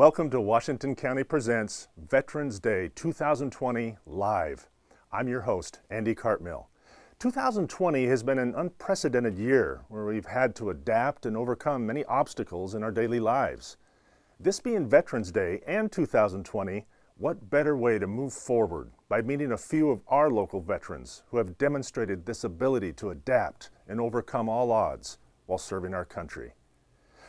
Welcome to Washington County Presents Veterans Day 2020 Live. I'm your host, Andy Cartmill. 2020 has been an unprecedented year where we've had to adapt and overcome many obstacles in our daily lives. This being Veterans Day and 2020, what better way to move forward by meeting a few of our local veterans who have demonstrated this ability to adapt and overcome all odds while serving our country.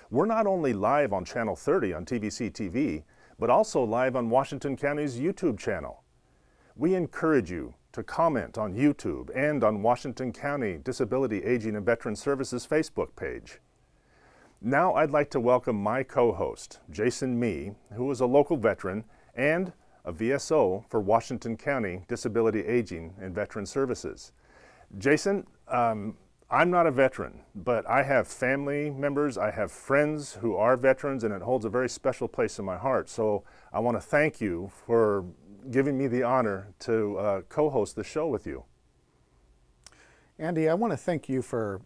We're not only live on Channel 30 on TVC TV, but also live on Washington County's YouTube channel. We encourage you to comment on YouTube and on Washington County Disability, Aging, and Veteran Services Facebook page. Now I'd like to welcome my co-host, Jason Mee, who is a local veteran and a VSO for Washington County Disability, Aging, and Veteran Services. Jason, I'm not a veteran, but I have family members, I have friends who are veterans, and it holds a very special place in my heart. So I want to thank you for giving me the honor to co-host the show with you. Andy, I want to thank you for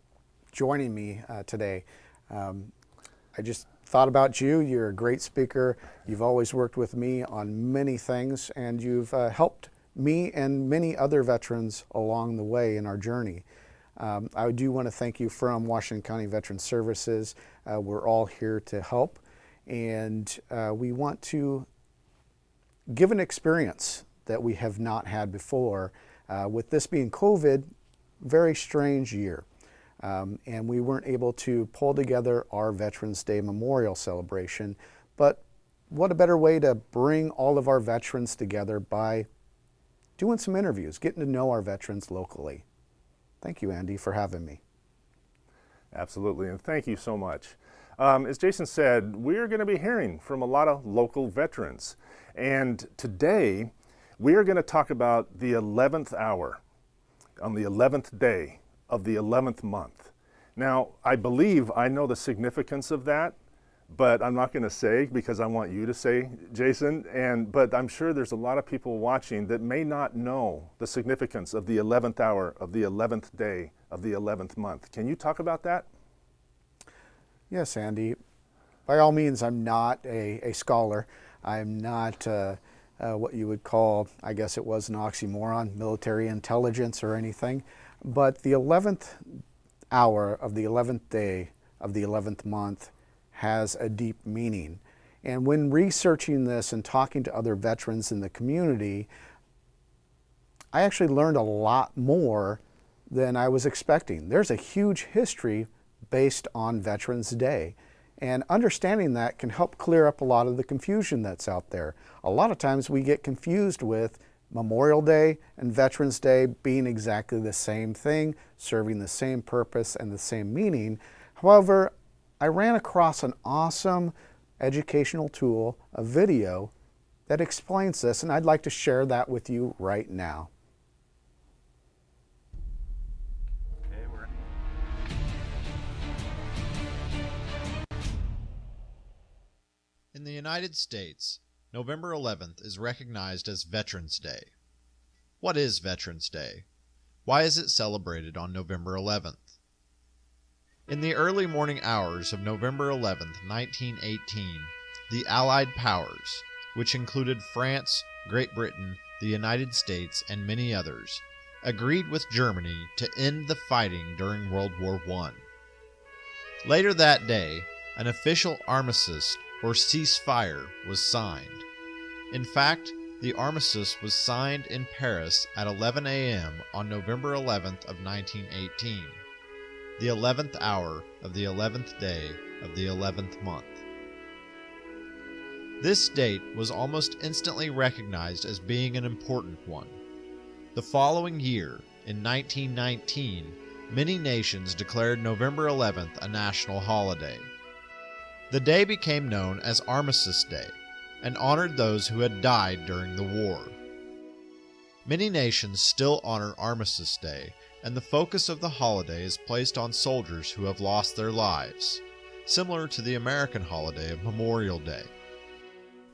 joining me today. I just thought about you. You're a great speaker. You've always worked with me on many things, and you've helped me and many other veterans along the way in our journey. I do want to thank you from Washington County Veteran Services. We're all here to help, and we want to give an experience that we have not had before. With this being COVID, very strange year, and we weren't able to pull together our Veterans Day Memorial celebration, but what a better way to bring all of our veterans together by doing some interviews, getting to know our veterans locally. Thank you, Andy, for having me. Absolutely, and thank you so much. As Jason said, we're going to be hearing from a lot of local veterans. And today, we are going to talk about the 11th hour on the 11th day of the 11th month. Now, I believe I know the significance of that, but I'm not going to say because I want you to say, Jason, but I'm sure there's a lot of people watching that may not know the significance of the 11th hour of the 11th day of the 11th month. Can you talk about that? Yes, Andy. By all means, I'm not a scholar. I'm not what you would call, I guess it was an oxymoron, military intelligence or anything. But the 11th hour of the 11th day of the 11th month has a deep meaning. And when researching this and talking to other veterans in the community, I actually learned a lot more than I was expecting. There's a huge history based on Veterans Day. And understanding that can help clear up a lot of the confusion that's out there. A lot of times we get confused with Memorial Day and Veterans Day being exactly the same thing, serving the same purpose and the same meaning. However, I ran across an awesome educational tool, a video that explains this, and I'd like to share that with you right now. In the United States, November 11th is recognized as Veterans Day. What is Veterans Day? Why is it celebrated on November 11th? In the early morning hours of November 11, 1918, the Allied powers, which included France, Great Britain, the United States, and many others, agreed with Germany to end the fighting during World War I. Later that day, an official armistice or ceasefire was signed. In fact, the armistice was signed in Paris at 11 a.m. on November 11th of 1918. The 11th hour of the 11th day of the 11th month. This date was almost instantly recognized as being an important one. The following year, in 1919, many nations declared November 11th a national holiday. The day became known as Armistice Day and honored those who had died during the war. Many nations still honor Armistice Day, and the focus of the holiday is placed on soldiers who have lost their lives, similar to the American holiday of Memorial Day.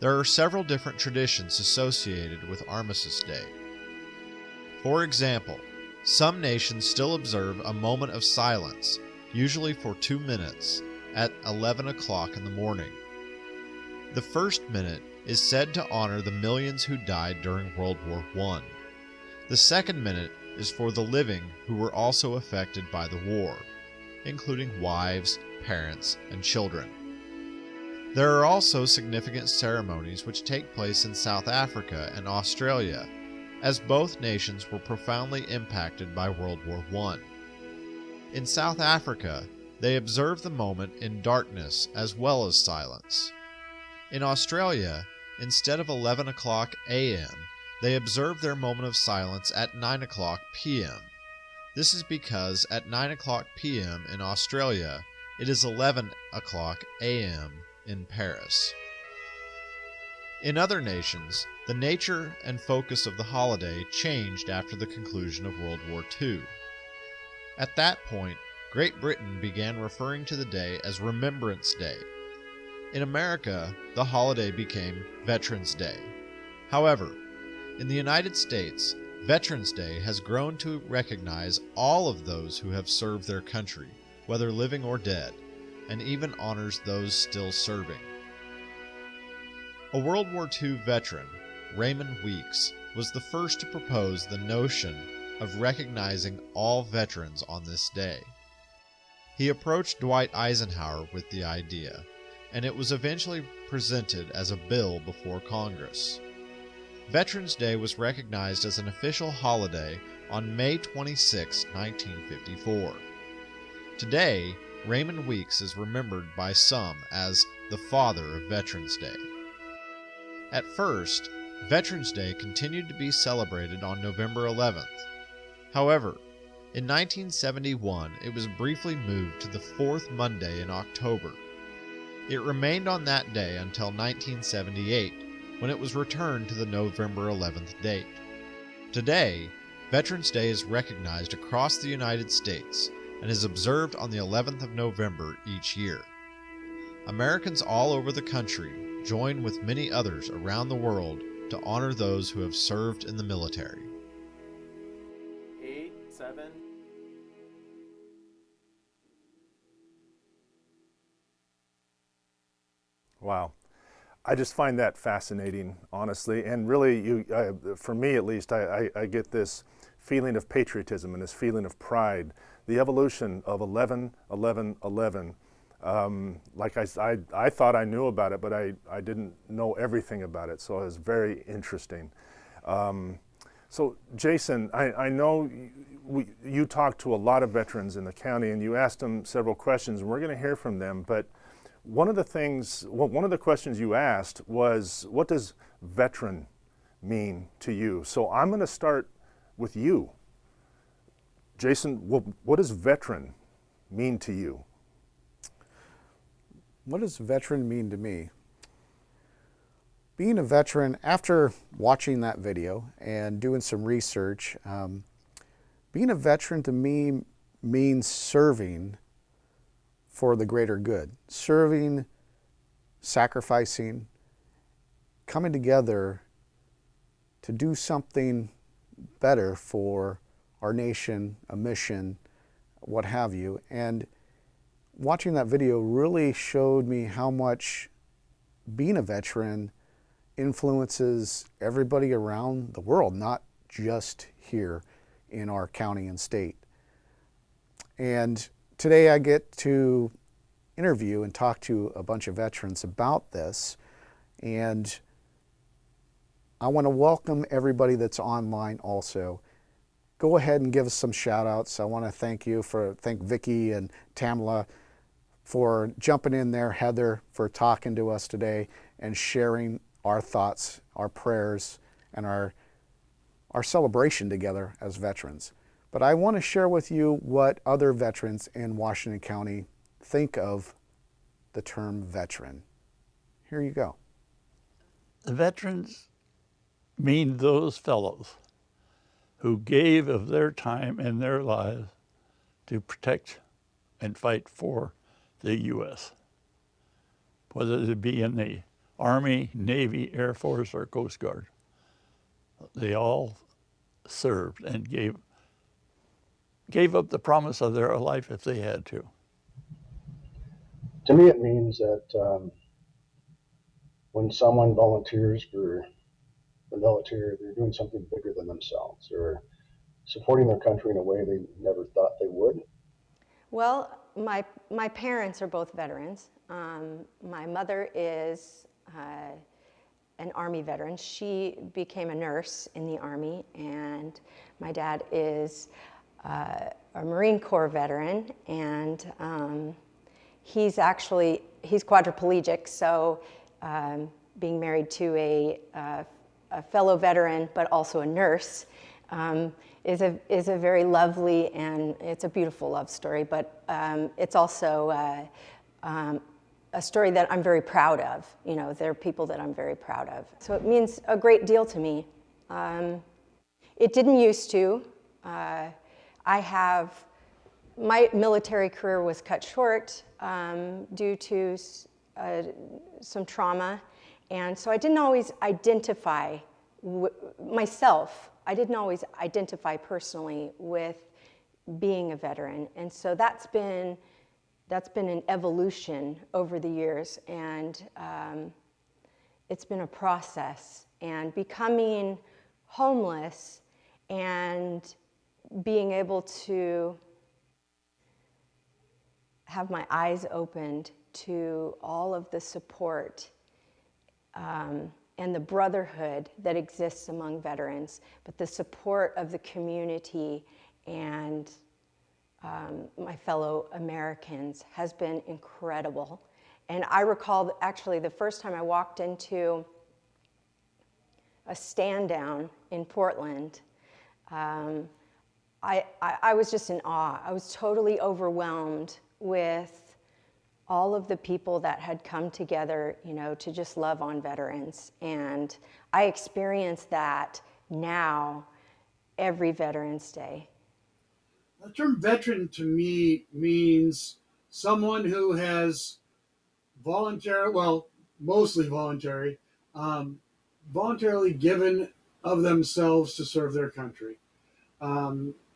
There are several different traditions associated with Armistice Day. For example, some nations still observe a moment of silence, usually for 2 minutes, at 11 o'clock in the morning. The first minute is said to honor the millions who died during World War I. The second minute is for the living who were also affected by the war, including wives, parents, and children. There are also significant ceremonies which take place in South Africa and Australia, as both nations were profoundly impacted by World War I. In South Africa, they observe the moment in darkness as well as silence. In Australia, instead of 11 o'clock a.m., they observe their moment of silence at 9 o'clock p.m. This is because at 9 o'clock p.m. in Australia, it is 11 o'clock a.m. in Paris. In other nations, the nature and focus of the holiday changed after the conclusion of World War II. At that point, Great Britain began referring to the day as Remembrance Day. In America, the holiday became Veterans Day. However, in the United States, Veterans Day has grown to recognize all of those who have served their country, whether living or dead, and even honors those still serving. A World War II veteran, Raymond Weeks, was the first to propose the notion of recognizing all veterans on this day. He approached Dwight Eisenhower with the idea, and it was eventually presented as a bill before Congress. Veterans Day was recognized as an official holiday on May 26, 1954. Today, Raymond Weeks is remembered by some as the father of Veterans Day. At first, Veterans Day continued to be celebrated on November 11th. However, in 1971, it was briefly moved to the fourth Monday in October. It remained on that day until 1978, when it was returned to the November 11th date. Today, Veterans Day is recognized across the United States and is observed on the 11th of November each year. Americans all over the country join with many others around the world to honor those who have served in the military. 8, 7. Wow. I just find that fascinating, honestly. And really, for me at least, I get this feeling of patriotism and this feeling of pride. The evolution of 11, 11, 11. Like I thought I knew about it, but I didn't know everything about it. So it was very interesting. So Jason, I know you talked to a lot of veterans in the county and you asked them several questions, and we're going to hear from them. But one of the questions you asked was, what does veteran mean to you? So I'm going to start with you. Jason, what does veteran mean to you? What does veteran mean to me? Being a veteran, after watching that video and doing some research, being a veteran to me means serving for the greater good. Serving, sacrificing, coming together to do something better for our nation, a mission, what have you. And watching that video really showed me how much being a veteran influences everybody around the world, not just here in our county and state. And today I get to interview and talk to a bunch of veterans about this. And I want to welcome everybody that's online also. Go ahead and give us some shout outs. I want to thank Vicki and Tamla for jumping in there, Heather for talking to us today and sharing our thoughts, our prayers, and our celebration together as veterans. But I want to share with you what other veterans in Washington County think of the term veteran. Here you go. The veterans mean those fellows who gave of their time and their lives to protect and fight for the U.S., whether it be in the Army, Navy, Air Force, or Coast Guard. They all served and gave up the promise of their life if they had to. To me, it means that when someone volunteers for the military, they're doing something bigger than themselves, or supporting their country in a way they never thought they would. Well, my parents are both veterans. My mother is an Army veteran. She became a nurse in the Army, and my dad is a Marine Corps veteran, and he's quadriplegic, so being married to a fellow veteran, but also a nurse, is a very lovely, and it's a beautiful love story, but it's also a story that I'm very proud of. You know, there are people that I'm very proud of. So it means a great deal to me. It didn't used to. My military career was cut short due to some trauma, and so I didn't always identify myself. I didn't always identify personally with being a veteran, and so that's been an evolution over the years, and it's been a process. And becoming homeless and being able to have my eyes opened to all of the support and the brotherhood that exists among veterans, but the support of the community and my fellow Americans has been incredible. And I recall actually the first time I walked into a stand down in Portland, I was just in awe. I was totally overwhelmed with all of the people that had come together, you know, to just love on veterans. And I experience that now every Veterans Day. The term veteran to me means someone who has mostly voluntarily given of themselves to serve their country.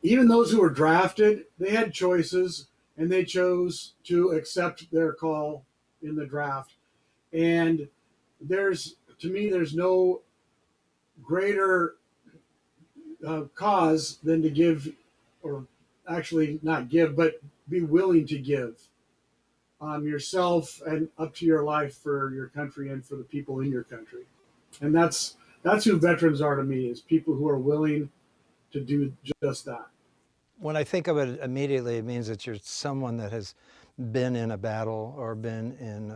Even those who were drafted, they had choices, and they chose to accept their call in the draft. And to me, there's no greater cause than to give, or actually not give, but be willing to give yourself and up to your life for your country and for the people in your country. And that's who veterans are to me, is people who are willing to do just that. When I think of it immediately, it means that you're someone that has been in a battle or been in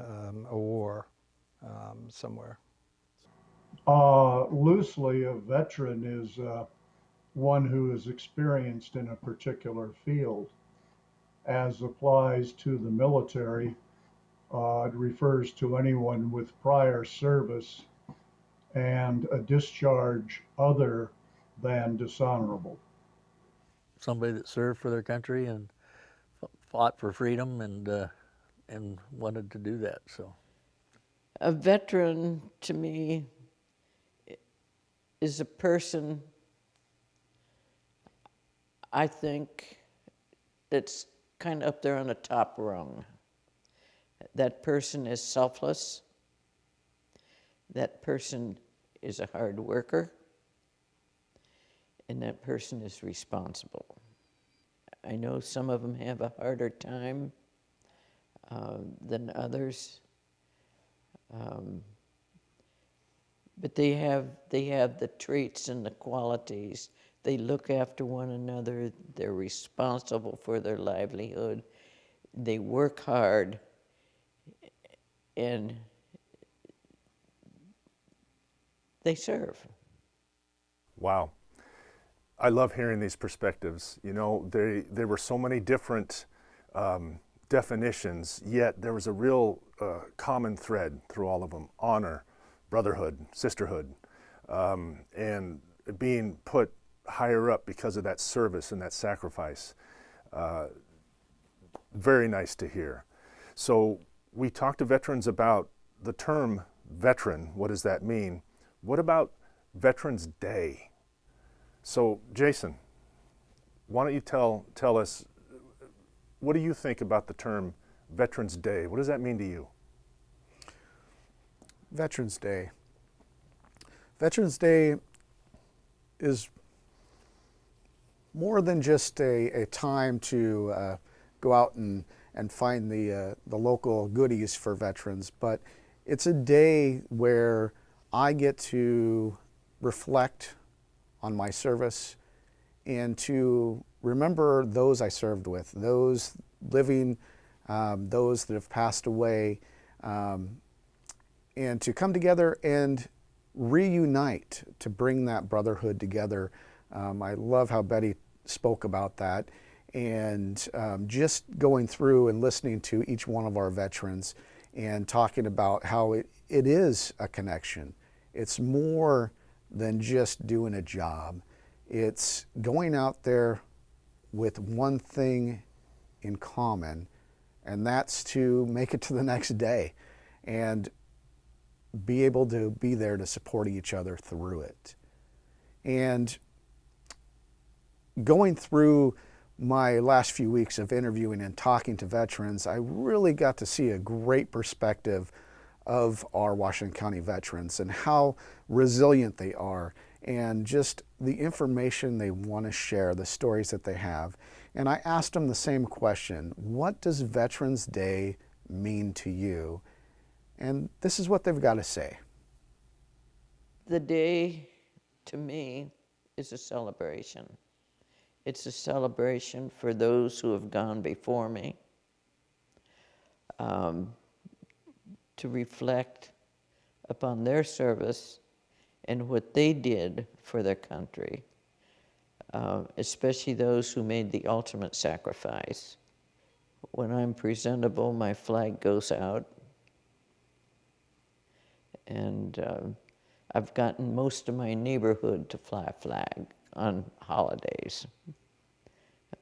a war somewhere. Loosely, a veteran is one who is experienced in a particular field. As applies to the military, it refers to anyone with prior service and a discharge other than dishonorable. Somebody that served for their country and fought for freedom and wanted to do that. So, a veteran to me is a person, I think, that's kind of up there on the top rung. That person is selfless. That person is a hard worker. And that person is responsible. I know some of them have a harder time than others, but they have the traits and the qualities. They look after one another. They're responsible for their livelihood. They work hard, and they serve. Wow. I love hearing these perspectives. You know, there were so many different definitions, yet there was a real common thread through all of them: honor, brotherhood, sisterhood, and being put higher up because of that service and that sacrifice. Very nice to hear. So we talked to veterans about the term veteran. What does that mean? What about Veterans Day? So, Jason, why don't you tell us, what do you think about the term Veterans Day? What does that mean to you? Veterans Day. Veterans Day is more than just a time to go out and find the local goodies for veterans, but it's a day where I get to reflect on my service and to remember those I served with, those living, those that have passed away, and to come together and reunite, to bring that brotherhood together. I love how Betty spoke about that, and just going through and listening to each one of our veterans and talking about how it is a connection. It's more than just doing a job. It's going out there with one thing in common, and that's to make it to the next day and be able to be there to support each other through it. And going through my last few weeks of interviewing and talking to veterans, I really got to see a great perspective of our Washington County veterans and how resilient they are, and just the information they want to share, the stories that they have. And I asked them the same question: what does Veterans Day mean to you? And this is what they've got to say. The day, to me, is a celebration. It's a celebration for those who have gone before me, to reflect upon their service and what they did for their country, especially those who made the ultimate sacrifice. When I'm presentable, my flag goes out, and I've gotten most of my neighborhood to fly a flag on holidays.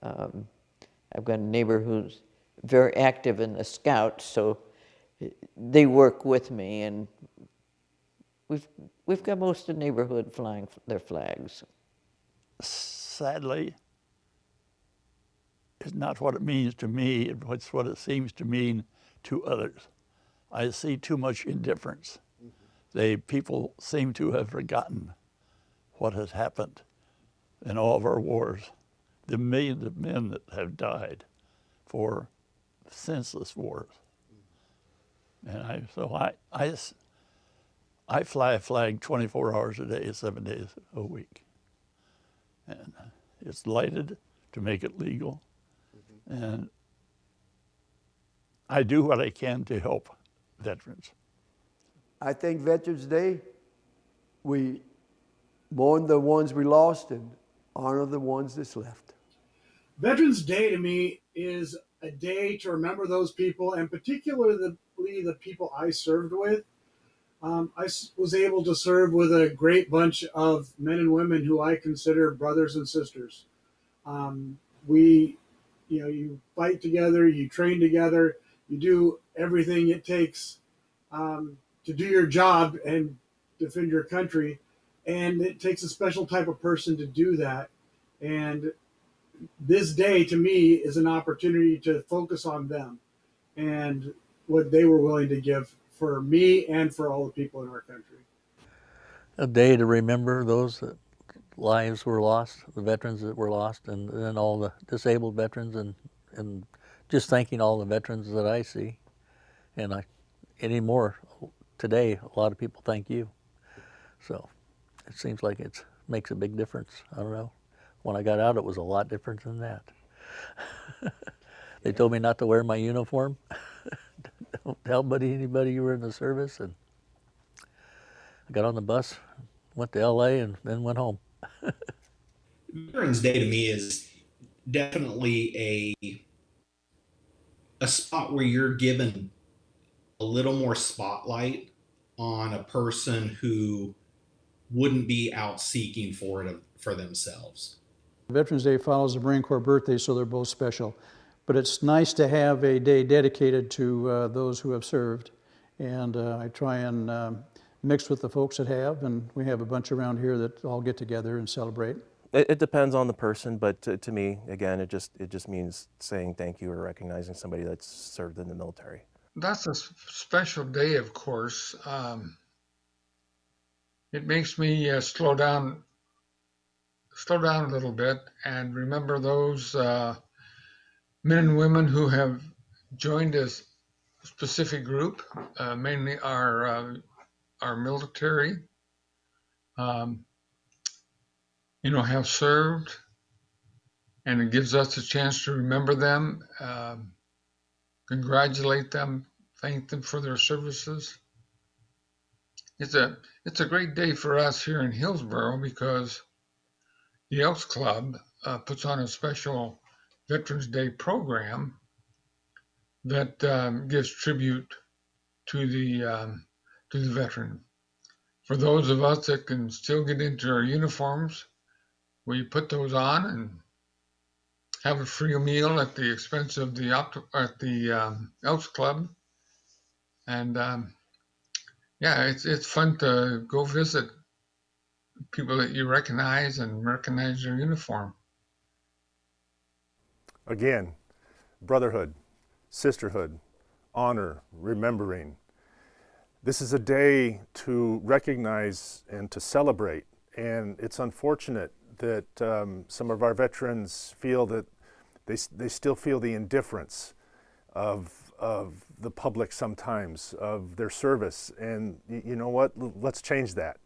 I've got a neighbor who's very active in the Scouts, so they work with me, and we've got most of the neighborhood flying their flags. Sadly, it's not what it means to me, it's what it seems to mean to others. I see too much indifference. People seem to have forgotten what has happened in all of our wars, the millions of men that have died for senseless wars. And I fly a flag 24 hours a day, 7 days a week. And it's lighted to make it legal. And I do what I can to help veterans. I think Veterans Day, we mourn the ones we lost and honor the ones that's left. Veterans Day to me is a day to remember those people, and particularly the people I served with. I was able to serve with a great bunch of men and women who I consider brothers and sisters. You fight together, you train together, you do everything it takes to do your job and defend your country. And it takes a special type of person to do that. And this day, to me, is an opportunity to focus on them and what they were willing to give for me and for all the people in our country. A day to remember those that lives were lost, the veterans that were lost, and then all the disabled veterans, and just thanking all the veterans that I see. And anymore today, a lot of people thank you. So it seems like it makes a big difference. I don't know. When I got out, it was a lot different than that. They told me not to wear my uniform. Don't tell anybody you were in the service. And I got on the bus, went to LA, and then went home. Veterans Day to me is definitely a spot where you're given a little more spotlight on a person who wouldn't be out seeking for it for themselves. Veterans Day follows the Marine Corps birthday, so they're both special. But it's nice to have a day dedicated to those who have served. And I try and mix with the folks that have, and we have a bunch around here that all get together and celebrate. It depends on the person, but to me, again, it just means saying thank you or recognizing somebody that's served in the military. that's a special day, of course. It makes me slow down a little bit and remember those men and women who have joined a specific group, mainly our military, have served, and it gives us a chance to remember them, congratulate them, thank them for their services. It's a great day for us here in Hillsboro because the Elks Club puts on a special Veterans Day program that gives tribute to the veteran. For those of us that can still get into our uniforms, we put those on and have a free meal at the expense of the Elks Club, and it's fun to go visit people that you recognize and recognize their uniform. Again, brotherhood, sisterhood, honor, remembering. This is a day to recognize and to celebrate, and it's unfortunate that some of our veterans feel that they still feel the indifference of the public sometimes, of their service. And you know what? Let's change that.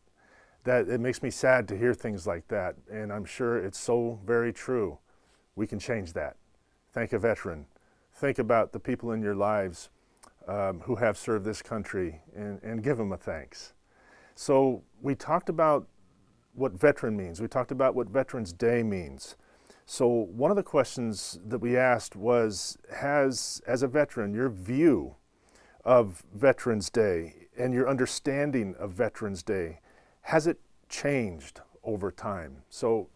That it makes me sad to hear things like that, and I'm sure it's so very true. We can change that. Thank a veteran. Think about the people in your lives who have served this country, and give them a thanks. So we talked about what veteran means. We talked about what Veterans Day means. So one of the questions that we asked was, as a veteran, your view of Veterans Day and your understanding of Veterans Day, has it changed over time? So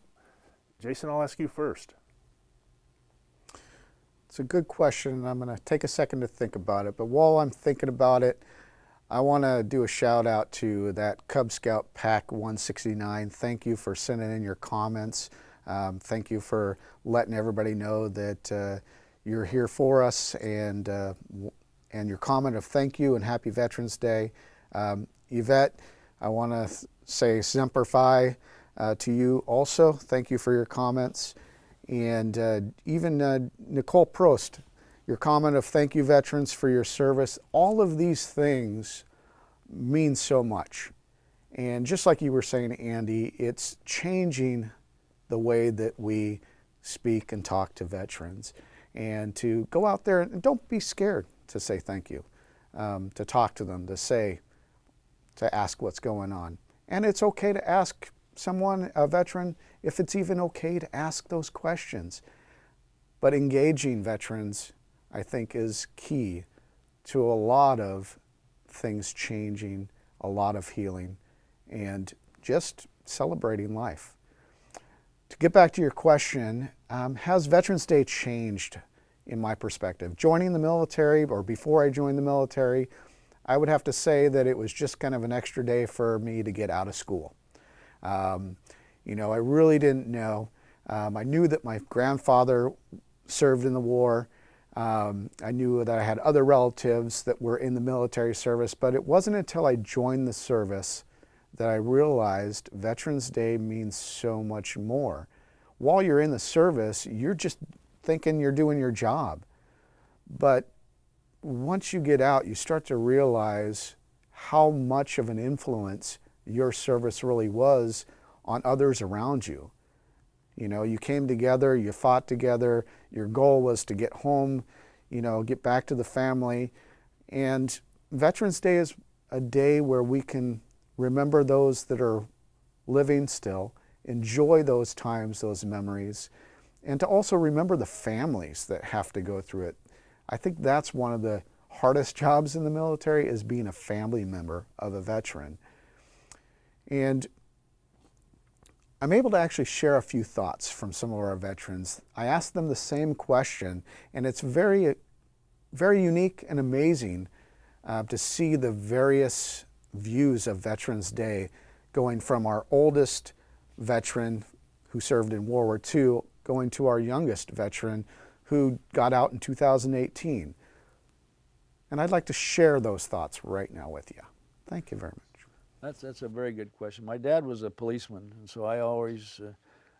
Jason, I'll ask you first. It's a good question, and I'm going to take a second to think about it. But while I'm thinking about it, I want to do a shout out to that Cub Scout Pack 169. Thank you for sending in your comments. Thank you for letting everybody know that you're here for us, and your comment of thank you and happy Veterans Day. Yvette, I want to say Semper Fi to you also. Thank you for your comments. And even Nicole Prost, your comment of thank you, veterans, for your service. All of these things mean so much. And just like you were saying, Andy, it's changing the way that we speak and talk to veterans. And to go out there and don't be scared to say thank you, to talk to them, to ask what's going on. And it's okay to ask someone, a veteran, if it's even okay to ask those questions. But engaging veterans, I think, is key to a lot of things changing, a lot of healing, and just celebrating life. To get back to your question, has Veterans Day changed in my perspective? Joining the military, or before I joined the military, I would have to say that it was just kind of an extra day for me to get out of school. I really didn't know. I knew that my grandfather served in the war. I knew that I had other relatives that were in the military service, but it wasn't until I joined the service that I realized Veterans Day means so much more. While you're in the service, you're just thinking you're doing your job. But once you get out, you start to realize how much of an influence your service really was on others around you. You came together, you fought together, your goal was to get home, get back to the family. And Veterans Day is a day where we can remember those that are living still, enjoy those times, those memories, and to also remember the families that have to go through it. I think that's one of the hardest jobs in the military, is being a family member of a veteran. And I'm able to actually share a few thoughts from some of our veterans. I asked them the same question, and it's very, very unique and amazing to see the various views of Veterans Day, going from our oldest veteran who served in World War II, going to our youngest veteran who got out in 2018. And I'd like to share those thoughts right now with you. Thank you very much. That's a very good question. My dad was a policeman, and so I always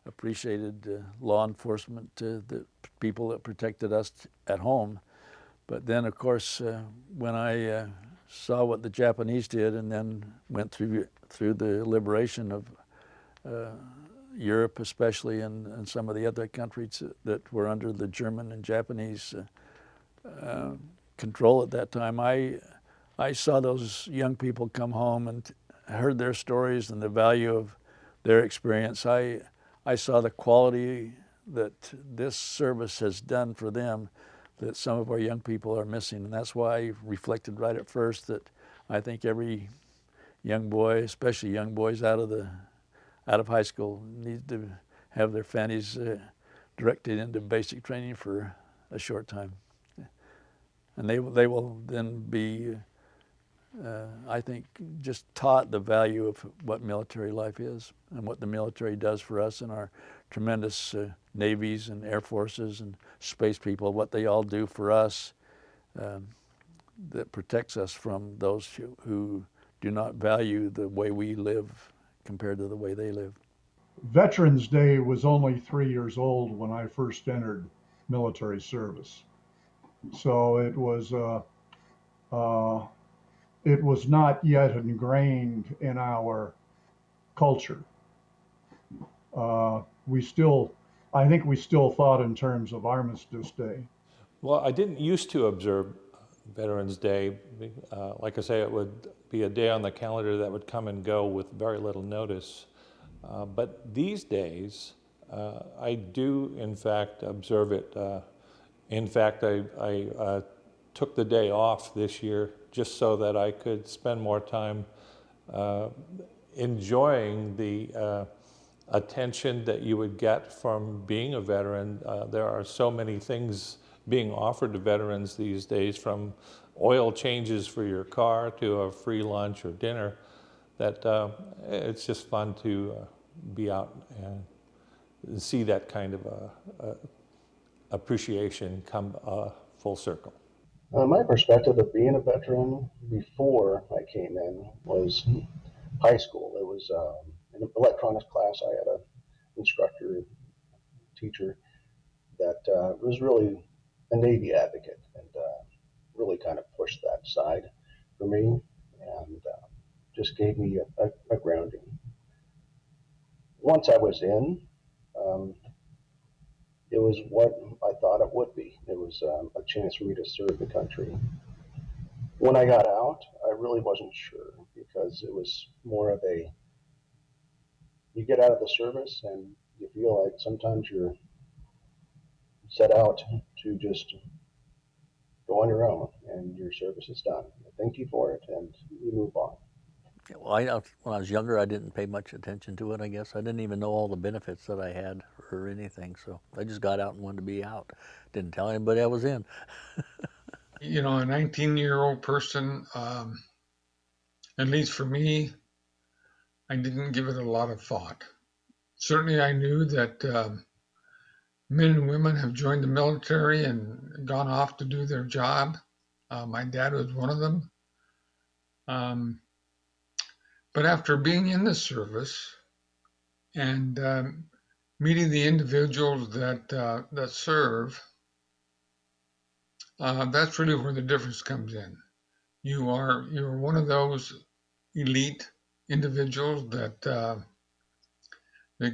appreciated law enforcement, the people that protected us at home. But then, of course, when I saw what the Japanese did, and then went through the liberation of Europe, especially, and some of the other countries that were under the German and Japanese control at that time, I saw those young people come home and heard their stories and the value of their experience. I saw the quality that this service has done for them that some of our young people are missing, and that's why I reflected right at first that I think every young boy, especially young boys out of high school, need to have their families directed into basic training for a short time, and they will then be, I think, just taught the value of what military life is and what the military does for us and our tremendous navies and air forces and space people, what they all do for us that protects us from those who do not value the way we live compared to the way they live. Veterans Day was only 3 years old when I first entered military service. So it was not yet ingrained in our culture. I think we still thought in terms of Armistice Day. Well, I didn't used to observe Veterans Day. Like I say, it would be a day on the calendar that would come and go with very little notice. But these days, I do, in fact, observe it. In fact, I took the day off this year just so that I could spend more time enjoying the attention that you would get from being a veteran. There are so many things being offered to veterans these days, from oil changes for your car to a free lunch or dinner, that it's just fun to be out and see that kind of appreciation come full circle. My perspective of being a veteran before I came in was high school. It was an electronics class. I had an instructor, teacher that was really a Navy advocate and really kind of pushed that side for me and just gave me a grounding. Once I was in, it was what I thought it would be. It was a chance for me to serve the country. When I got out, I really wasn't sure because it was more of a, you get out of the service and you feel like sometimes you're set out to just go on your own and your service is done. Thank you for it and you move on. Yeah, well, when I was younger, I didn't pay much attention to it, I guess. I didn't even know all the benefits that I had or anything, so I just got out and wanted to be out. Didn't tell anybody I was in. You know, a 19-year-old person, at least for me, I didn't give it a lot of thought. Certainly I knew that men and women have joined the military and gone off to do their job. My dad was one of them. But after being in the service and meeting the individuals that serve, that's really where the difference comes in. You're one of those elite individuals that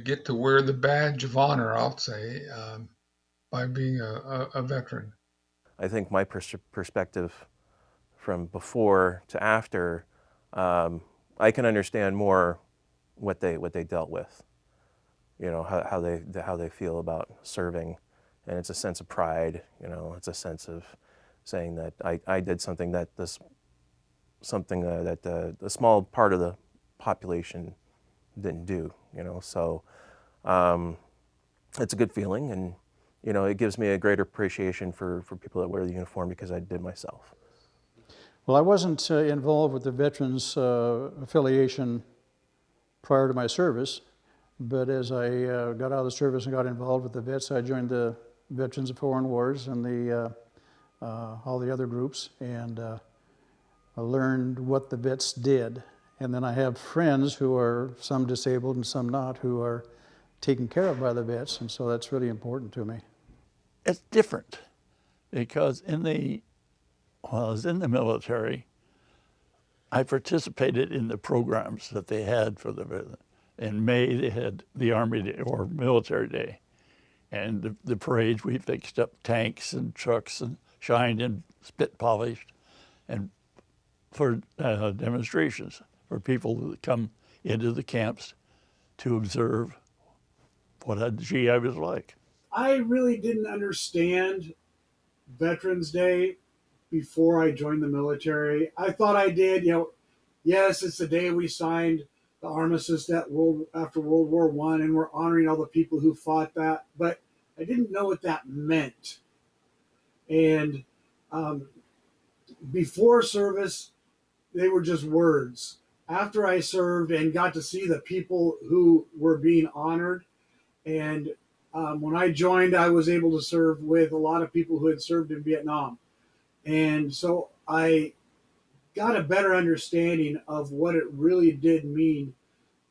get to wear the badge of honor, I'll say, by being a veteran. I think my perspective from before to after, I can understand more what they dealt with. You know, how they feel about serving, and it's a sense of pride. You know, it's a sense of saying that I did something that a small part of the population didn't do. You know, so it's a good feeling, and you know, it gives me a greater appreciation for people that wear the uniform because I did myself. Well, I wasn't involved with the Veterans affiliation prior to my service, but as I got out of the service and got involved with the vets, I joined the Veterans of Foreign Wars and the all the other groups, and I learned what the vets did. And then I have friends who are some disabled and some not, who are taken care of by the vets, and so that's really important to me. It's different because when I was in the military, I participated in the programs that they had for the, in May they had the Army Day or Military Day. And the parades, we fixed up tanks and trucks and shined and spit polished, and for demonstrations for people who come into the camps to observe what a GI was like. I really didn't understand Veterans Day before I joined the military. I thought I did. Yes, it's the day we signed the armistice after World War I, and we're honoring all the people who fought that. But I didn't know what that meant. And before service, they were just words. After I served and got to see the people who were being honored, and when I joined, I was able to serve with a lot of people who had served in Vietnam. And so I got a better understanding of what it really did mean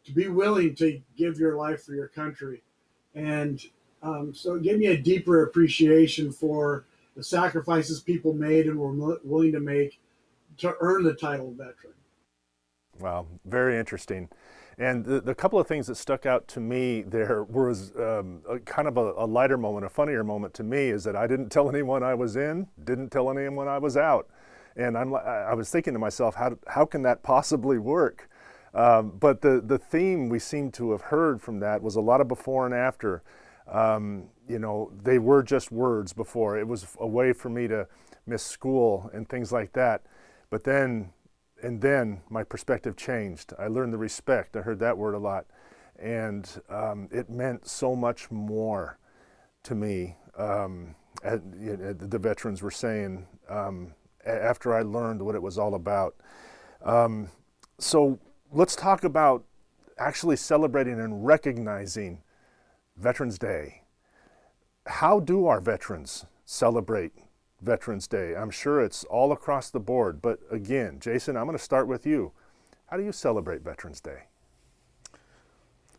to be willing to give your life for your country. And so it gave me a deeper appreciation for the sacrifices people made and were willing to make to earn the title of veteran. Wow, very interesting. And the couple of things that stuck out to me there was kind of a lighter moment, a funnier moment to me, is that I didn't tell anyone I was in, didn't tell anyone I was out. And I was thinking to myself, how can that possibly work? But the theme we seem to have heard from that was a lot of before and after. They were just words before. It was a way for me to miss school and things like that. But then my perspective changed. I learned the respect. I heard that word a lot. And it meant so much more to me, the veterans were saying, after I learned what it was all about. So let's talk about actually celebrating and recognizing Veterans Day. How do our veterans celebrate Veterans Day? I'm sure it's all across the board, but again, Jason, I'm going to start with you. How do you celebrate Veterans Day?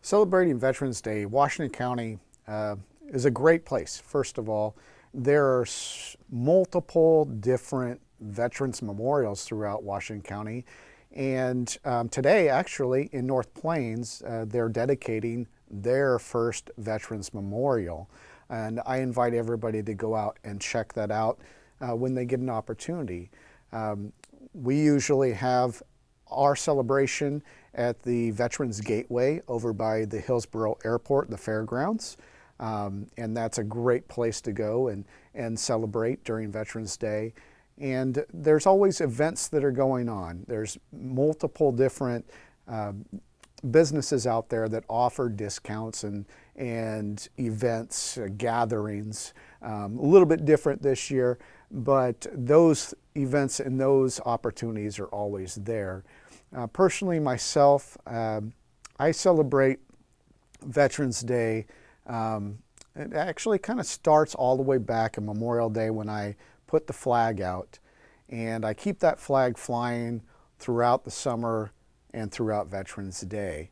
Celebrating Veterans Day, Washington County is a great place. First of all, there are multiple different veterans memorials throughout Washington County, and today, actually, in North Plains, they're dedicating their first Veterans Memorial. And I invite everybody to go out and check that out when they get an opportunity. We usually have our celebration at the Veterans Gateway over by the Hillsborough Airport, the fairgrounds. And that's a great place to go and celebrate during Veterans Day. And there's always events that are going on. There's multiple different businesses out there that offer discounts and events, gatherings. A little bit different this year, but those events and those opportunities are always there. Personally, myself, I celebrate Veterans Day. It actually kind of starts all the way back in Memorial Day when I put the flag out, and I keep that flag flying throughout the summer and throughout Veterans Day.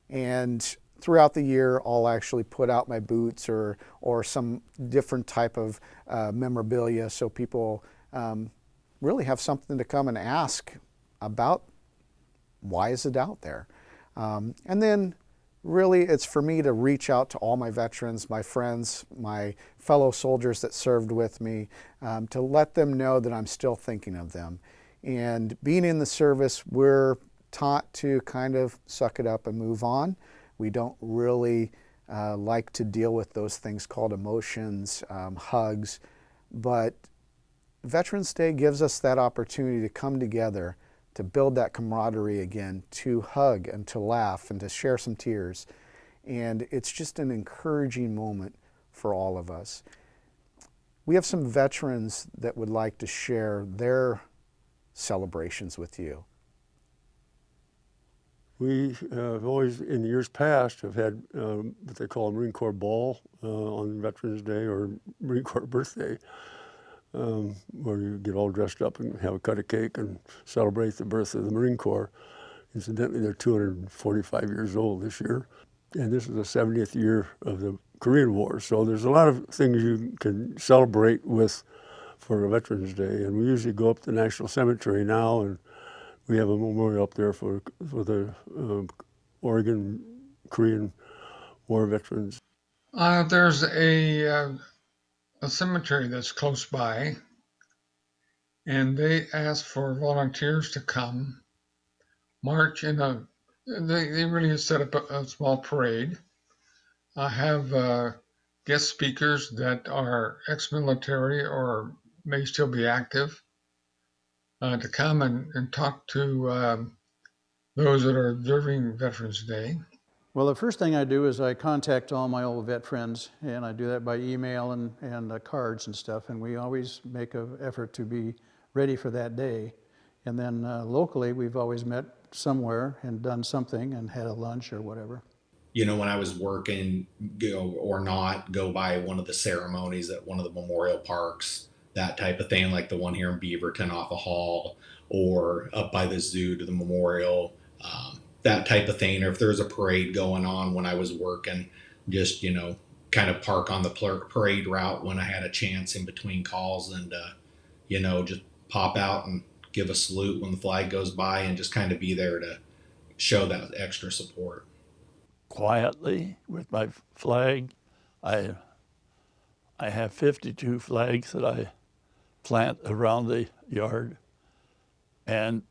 And throughout the year, I'll actually put out my boots or some different type of memorabilia so people really have something to come and ask about why is it out there. And then really it's for me to reach out to all my veterans, my friends, my fellow soldiers that served with me, to let them know that I'm still thinking of them. And being in the service, we're taught to kind of suck it up and move on. We don't really like to deal with those things called emotions, hugs, but Veterans Day gives us that opportunity to come together, to build that camaraderie again, to hug and to laugh and to share some tears. And it's just an encouraging moment for all of us. We have some veterans that would like to share their celebrations with you. We have always, in years past, have had what they call a Marine Corps Ball on Veterans Day or Marine Corps Birthday. where you get all dressed up and have a cut of cake and celebrate the birth of the Marine Corps. Incidentally, they're 245 years old this year, and this is the 70th year of the Korean War. So there's a lot of things you can celebrate with for Veterans Day, and we usually go up to the National Cemetery now, and we have a memorial up there for the Oregon Korean War veterans. There's a cemetery that's close by, and they ask for volunteers to come march in they really set up a small parade, have guest speakers that are ex-military or may still be active, to come and talk to those that are observing Veterans Day. Well, the first thing I do is I contact all my old vet friends, and I do that by email and cards and stuff, and we always make an effort to be ready for that day. And then locally, we've always met somewhere and done something and had a lunch or whatever. You know, when I was working, go by one of the ceremonies at one of the memorial parks, that type of thing, like the one here in Beaverton off of Hall, or up by the zoo to the memorial, that type of thing. Or if there's a parade going on when I was working, just, you know, kind of park on the parade route when I had a chance in between calls, and, you know, just pop out and give a salute when the flag goes by, and just kind of be there to show that extra support. Quietly with my flag, I have 52 flags that I plant around the yard, and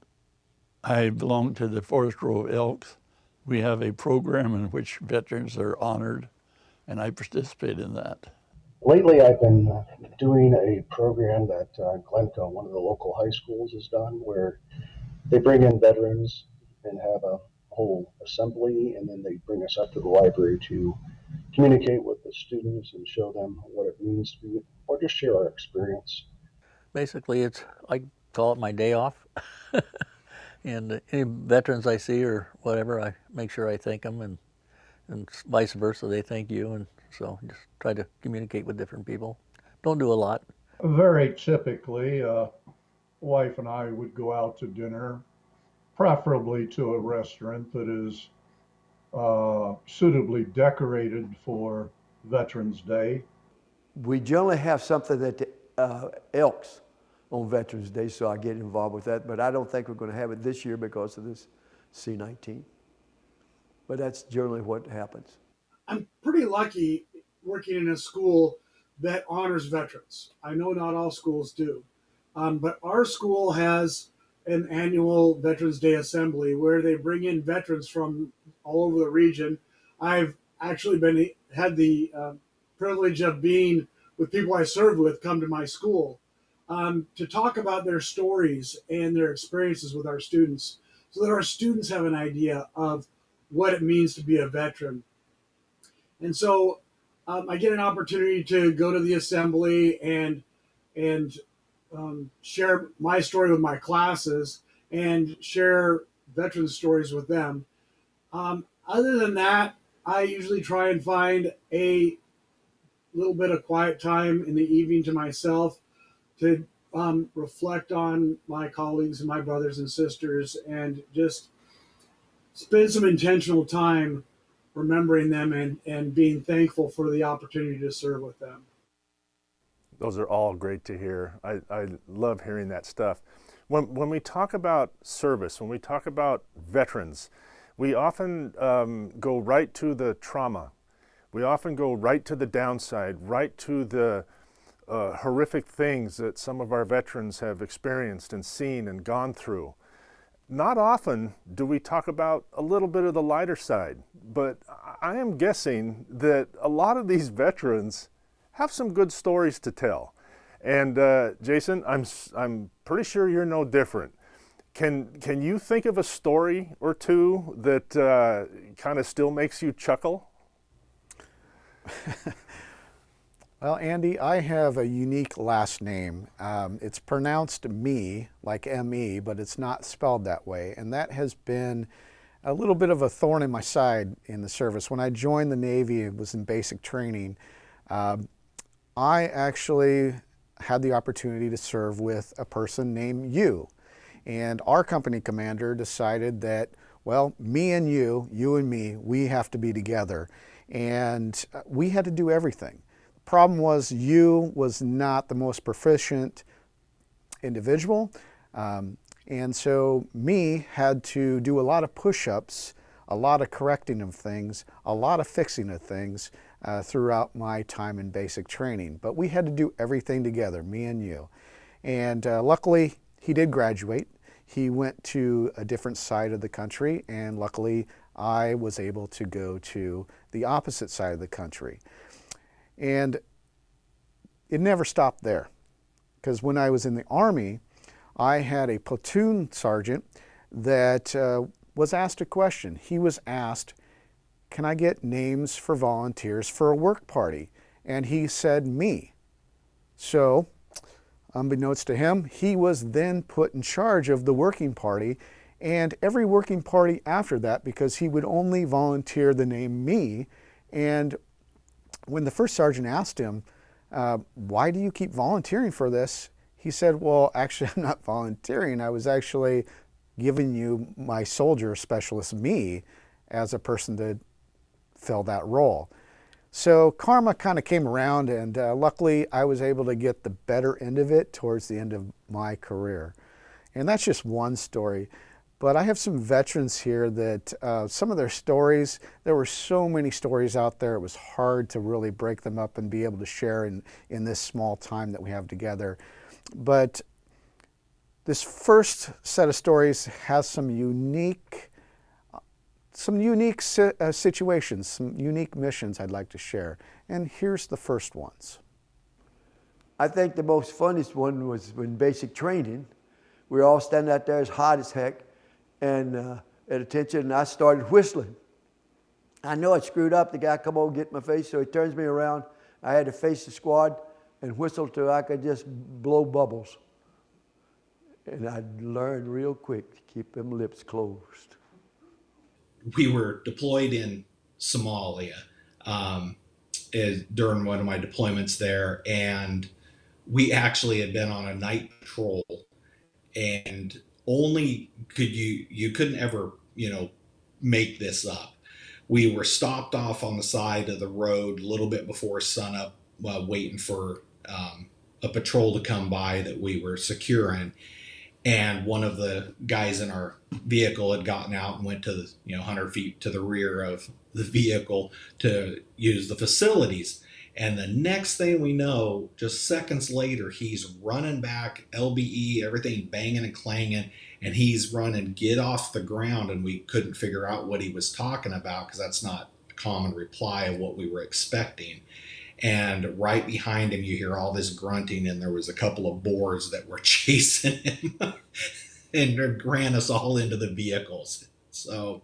I belong to the Forest Grove Elks. We have a program in which veterans are honored, and I participate in that. Lately, I've been doing a program that Glencoe, one of the local high schools, has done, where they bring in veterans and have a whole assembly, and then they bring us up to the library to communicate with the students and show them what it means to be, or just share our experience. Basically, I call it my day off. And any veterans I see or whatever, I make sure I thank them, and vice versa, they thank you. And so just try to communicate with different people. Don't do a lot. Very typically, wife and I would go out to dinner, preferably to a restaurant that is suitably decorated for Veterans Day. We generally have something at the Elks on Veterans Day, so I get involved with that, but I don't think we're going to have it this year because of this C-19. But that's generally what happens. I'm pretty lucky working in a school that honors veterans. I know not all schools do, but our school has an annual Veterans Day assembly where they bring in veterans from all over the region. I've actually had the privilege of being with people I served with come to my school to talk about their stories and their experiences with our students, so that our students have an idea of what it means to be a veteran. And so I get an opportunity to go to the assembly and share my story with my classes and share veteran stories with them. Other than that, I usually try and find a little bit of quiet time in the evening to myself to reflect on my colleagues and my brothers and sisters, and just spend some intentional time remembering them and being thankful for the opportunity to serve with them. Those are all great to hear. I love hearing that stuff. When we talk about service, when we talk about veterans, we often go right to the trauma. We often go right to the downside, right to the horrific things that some of our veterans have experienced and seen and gone through. Not often do we talk about a little bit of the lighter side, but I am guessing that a lot of these veterans have some good stories to tell. And Jason, I'm pretty sure you're no different. Can you think of a story or two that kind of still makes you chuckle? Well, Andy, I have a unique last name. It's pronounced Me, like M-E, but it's not spelled that way. And that has been a little bit of a thorn in my side in the service. When I joined the Navy, it was in basic training. I actually had the opportunity to serve with a person named you. And our company commander decided that, well, me and you and me, we have to be together. And we had to do everything. The problem was you was not the most proficient individual. And so me had to do a lot of push-ups, a lot of correcting of things, a lot of fixing of things throughout my time in basic training. But we had to do everything together, me and you. And luckily, he did graduate. He went to a different side of the country, and luckily I was able to go to the opposite side of the country. And it never stopped there, because when I was in the Army, I had a platoon sergeant that was asked a question. He was asked, can I get names for volunteers for a work party? And he said, me. So, unbeknownst to him, he was then put in charge of the working party, and every working party after that, because he would only volunteer the name me. And when the first sergeant asked him, why do you keep volunteering for this? He said, well, actually, I'm not volunteering. I was actually giving you my soldier specialist, me, as a person to fill that role. So karma kind of came around, and luckily I was able to get the better end of it towards the end of my career. And that's just one story. But I have some veterans here that some of their stories, there were so many stories out there, it was hard to really break them up and be able to share in this small time that we have together. But this first set of stories has some unique situations, some unique missions I'd like to share. And here's the first ones. I think the most funniest one was in basic training. We were all standing out there, it's hot as heck, and at attention, and I started whistling. I know I screwed up. The guy come over and get my face, so he turns me around. I had to face the squad and whistle till I could just blow bubbles. And I learned real quick to keep them lips closed. We were deployed in Somalia during one of my deployments there, and we actually had been on a night patrol, and only you couldn't ever, make this up. We were stopped off on the side of the road a little bit before sunup, waiting for a patrol to come by that we were securing. And one of the guys in our vehicle had gotten out and went to the 100 feet to the rear of the vehicle to use the facilities. And the next thing we know, just seconds later, he's running back, LBE, everything banging and clanging, and he's running, get off the ground. And we couldn't figure out what he was talking about, because that's not a common reply of what we were expecting. And right behind him, you hear all this grunting, and there was a couple of boars that were chasing him and ran us all into the vehicles. So,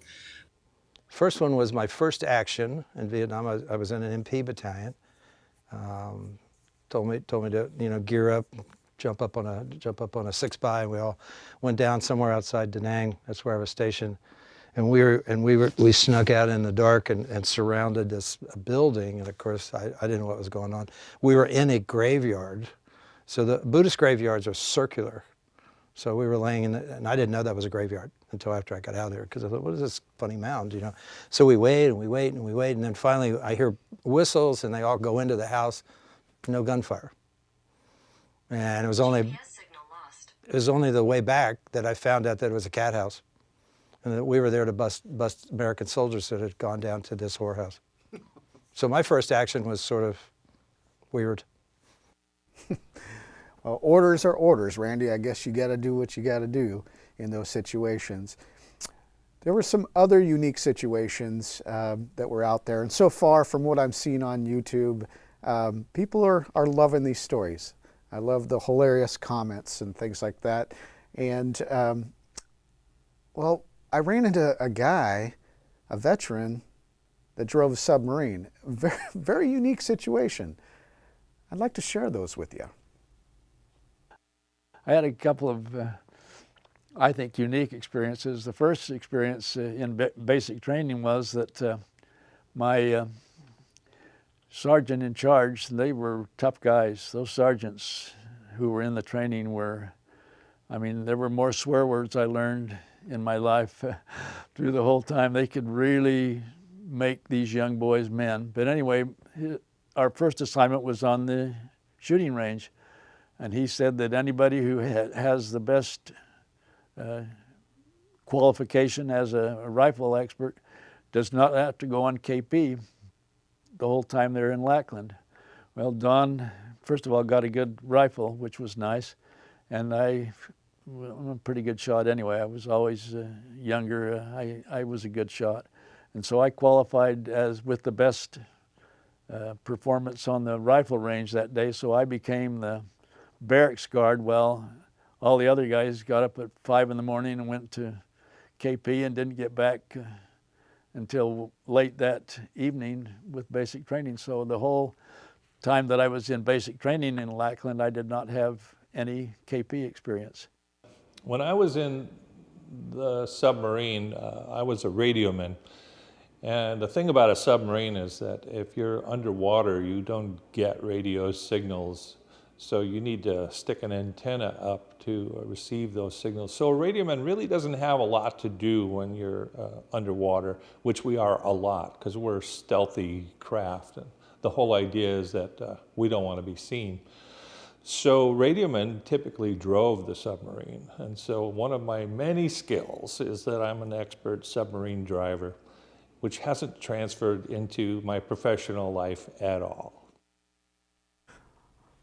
first one was my first action in Vietnam. I was in an MP battalion. Told me to gear up, jump up on a 6x, and we all went down somewhere outside Da Nang. That's where I was stationed. And we snuck out in the dark and surrounded this building. And of course, I didn't know what was going on. We were in a graveyard. So the Buddhist graveyards are circular. So we were laying in and I didn't know that was a graveyard until after I got out of there, because I thought, what is this funny mound, So we wait and we wait and we wait, and then finally I hear whistles, and they all go into the house. No gunfire. And it was only the way back that I found out that it was a cat house, and that we were there to bust American soldiers that had gone down to this whorehouse. So my first action was sort of weird. Well, orders are orders, Randy. I guess you got to do what you got to do in those situations. There were some other unique situations that were out there, and so far from what I'm seeing on YouTube, people are loving these stories. I love the hilarious comments and things like that. And well, I ran into a guy, a veteran, that drove a submarine. Very, very unique situation. I'd like to share those with you. I had a couple of, I think, unique experiences. The first experience in basic training was that my sergeant in charge, they were tough guys. Those sergeants who were in the training were, I mean, there were more swear words I learned in my life through the whole time. They could really make these young boys men. But anyway, our first assignment was on the shooting range, and he said that anybody who has the best qualification as a rifle expert does not have to go on KP the whole time they're in Lackland. Well, Don, first of all, got a good rifle, which was nice, and I'm a pretty good shot anyway. I was always younger. I was a good shot. And so I qualified as with the best performance on the rifle range that day, so I became the barracks guard. Well, all the other guys got up at 5 in the morning and went to KP and didn't get back until late that evening with basic training. So the whole time that I was in basic training in Lackland, I did not have any KP experience. When I was in the submarine, I was a radioman. And the thing about a submarine is that if you're underwater, you don't get radio signals. So you need to stick an antenna up to receive those signals. So a radioman really doesn't have a lot to do when you're underwater, which we are a lot because we're a stealthy craft. And the whole idea is that we don't want to be seen. So radiomen typically drove the submarine. And so one of my many skills is that I'm an expert submarine driver, which hasn't transferred into my professional life at all.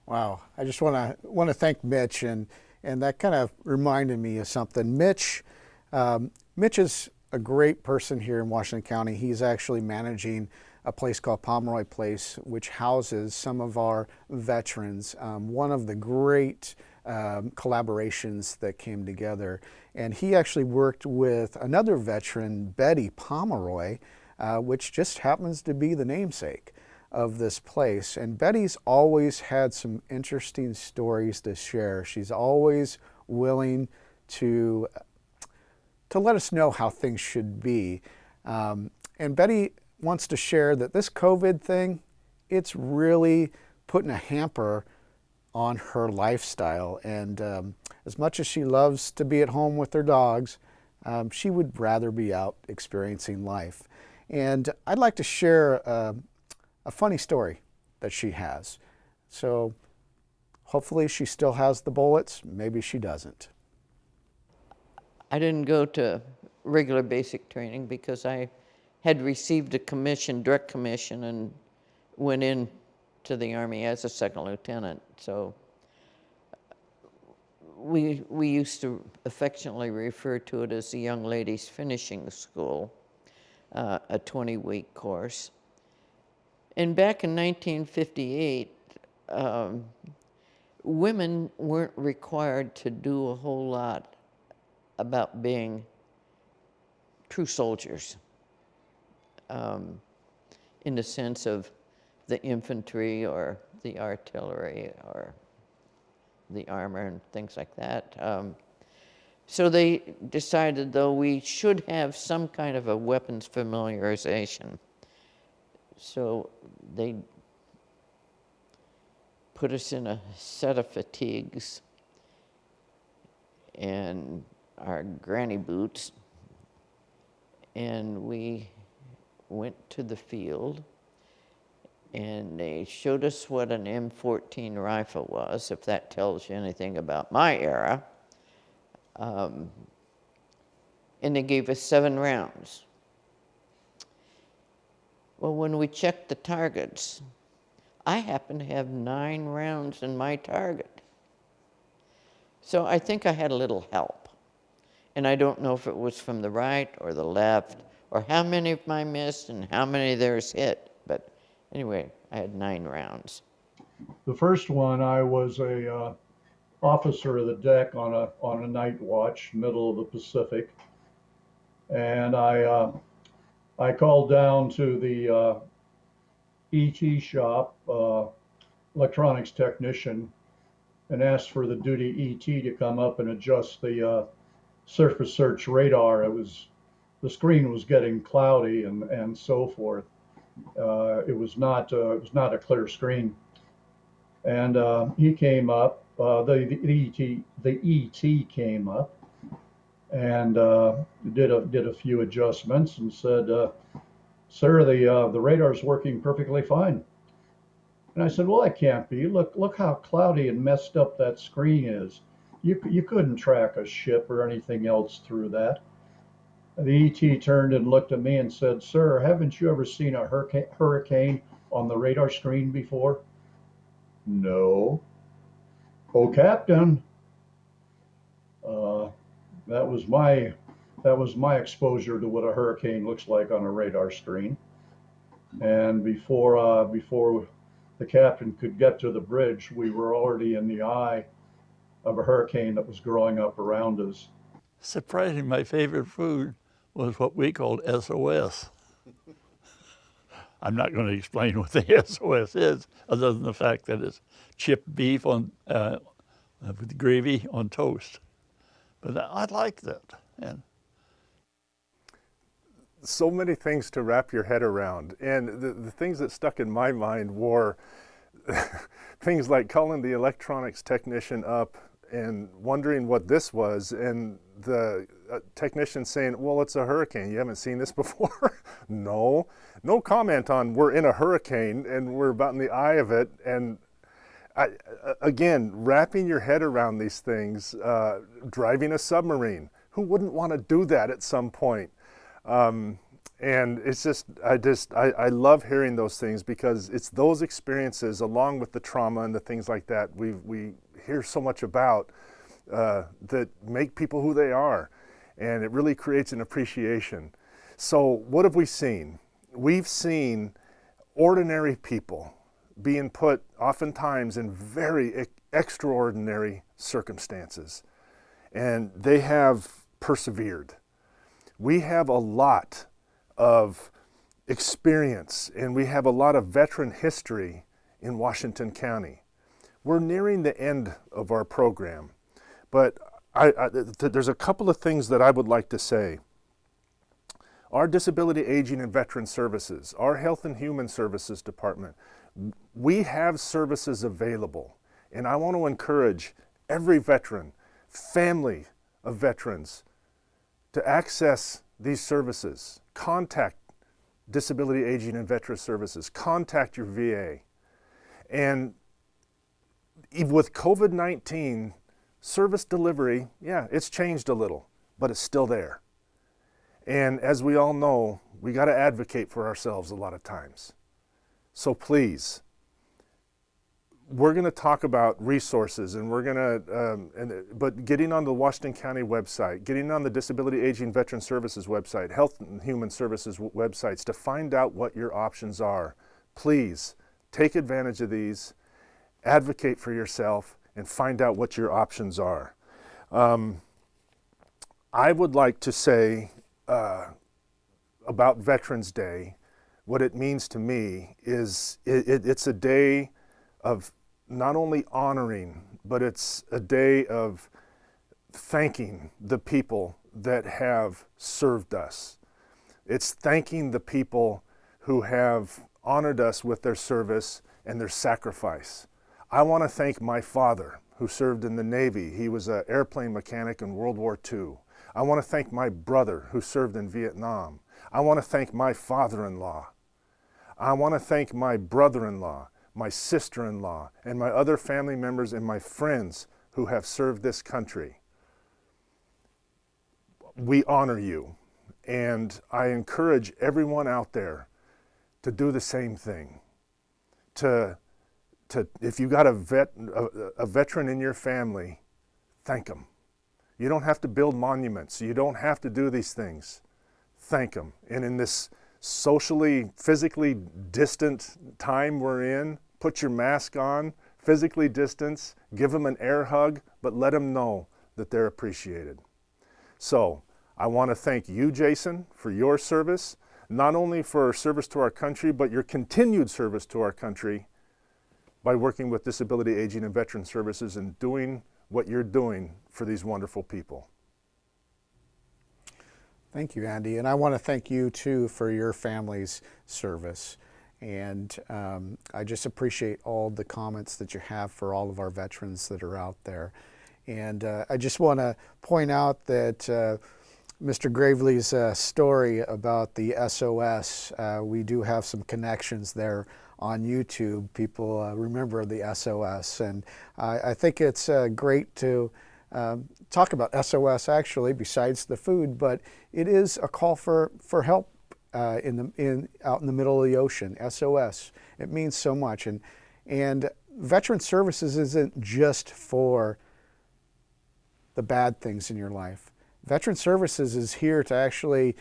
Wow, I just want to thank Mitch, and that kind of reminded me of something. Mitch is a great person here in Washington County. He's actually managing a place called Pomeroy Place, which houses some of our veterans. One of the great collaborations that came together. And he actually worked with another veteran, Betty Pomeroy, which just happens to be the namesake of this place. And Betty's always had some interesting stories to share. She's always willing to let us know how things should be. And Betty wants to share that this COVID thing, it's really putting a hamper on her lifestyle. And as much as she loves to be at home with her dogs, she would rather be out experiencing life. And I'd like to share a funny story that she has. So hopefully she still has the bullets, maybe she doesn't. I didn't go to regular basic training because I had received a commission, direct commission, and went in to the Army as a second lieutenant. So we used to affectionately refer to it as the young ladies finishing school, a 20-week course. And back in 1958, women weren't required to do a whole lot about being true soldiers, in the sense of the infantry or the artillery or the armor and things like that. So they decided, though, we should have some kind of a weapons familiarization. So they put us in a set of fatigues and our granny boots, and we went to the field, and they showed us what an M14 rifle was, if that tells you anything about my era. And they gave us 7 rounds. Well, when we checked the targets, I happened to have 9 rounds in my target. So I think I had a little help. And I don't know if it was from the right or the left, or how many of mine missed and how many of theirs hit. But anyway, I had 9 rounds. The first one, I was a officer of the deck on a night watch, middle of the Pacific, and I called down to the ET shop, electronics technician, and asked for the duty ET to come up and adjust the surface search radar. The screen was getting cloudy and so forth. It was not a clear screen. And he came up the ET came up and did a few adjustments and said, "Sir, the radar's working perfectly fine." And I said, "Well, that can't be. Look how cloudy and messed up that screen is. You couldn't track a ship or anything else through that." The ET turned and looked at me and said, "Sir, haven't you ever seen a hurricane on the radar screen before?" "No." "Oh, Captain." That was my exposure to what a hurricane looks like on a radar screen. And before the captain could get to the bridge, we were already in the eye of a hurricane that was growing up around us. Surprisingly, my favorite food was what we called SOS. I'm not going to explain what the SOS is, other than the fact that it's chipped beef on with gravy on toast. But I liked that. And so many things to wrap your head around. And the things that stuck in my mind were things like calling the electronics technician up and wondering what this was, and the technician saying, "Well, it's a hurricane. You haven't seen this before?" No comment on we're in a hurricane and we're about in the eye of it. And again, wrapping your head around these things, driving a submarine. Who wouldn't want to do that at some point? And it's I love hearing those things, because it's those experiences, along with the trauma and the things like that we hear so much about, that make people who they are. And it really creates an appreciation. So what have we seen? We've seen ordinary people being put oftentimes in very extraordinary circumstances, and they have persevered. We have a lot of experience, and we have a lot of veteran history in Washington County. We're nearing the end of our program, but there's a couple of things that I would like to say. Our Disability, Aging, and Veteran Services, our Health and Human Services Department, we have services available, and I want to encourage every veteran, family of veterans, to access these services. Contact Disability, Aging, and Veteran Services. Contact your VA. And with COVID-19, service delivery, yeah, it's changed a little, but it's still there. And as we all know, we got to advocate for ourselves a lot of times. So please, we're going to talk about resources, and we're going to, but getting on the Washington County website, getting on the Disability, Aging, Veteran Services website, Health and Human Services websites, to find out what your options are. Please take advantage of these, advocate for yourself, and find out what your options are. I would like to say about Veterans Day, what it means to me is it's a day of not only honoring, but it's a day of thanking the people that have served us. It's thanking the people who have honored us with their service and their sacrifice. I want to thank my father, who served in the Navy. He was an airplane mechanic in World War II. I want to thank my brother, who served in Vietnam. I want to thank my father-in-law. I want to thank my brother-in-law, my sister-in-law, and my other family members and my friends who have served this country. We honor you, and I encourage everyone out there to do the same thing. If you got a veteran in your family, thank them. You don't have to build monuments. You don't have to do these things. Thank them. And in this socially, physically distant time we're in, put your mask on, physically distance, give them an air hug, but let them know that they're appreciated. So I want to thank you, Jason, for your service, not only for service to our country, but your continued service to our country by working with Disability, Aging, and Veteran Services and doing what you're doing for these wonderful people. Thank you, Andy. And I want to thank you too for your family's service. And I just appreciate all the comments that you have for all of our veterans that are out there. And I just want to point out that Mr. Gravely's story about the SOS, we do have some connections there on YouTube. People remember the SOS. And I think it's great to talk about SOS actually, besides the food, but it is a call for help out in the middle of the ocean. SOS. It means so much. And Veteran Services isn't just for the bad things in your life. Veteran Services is here to actually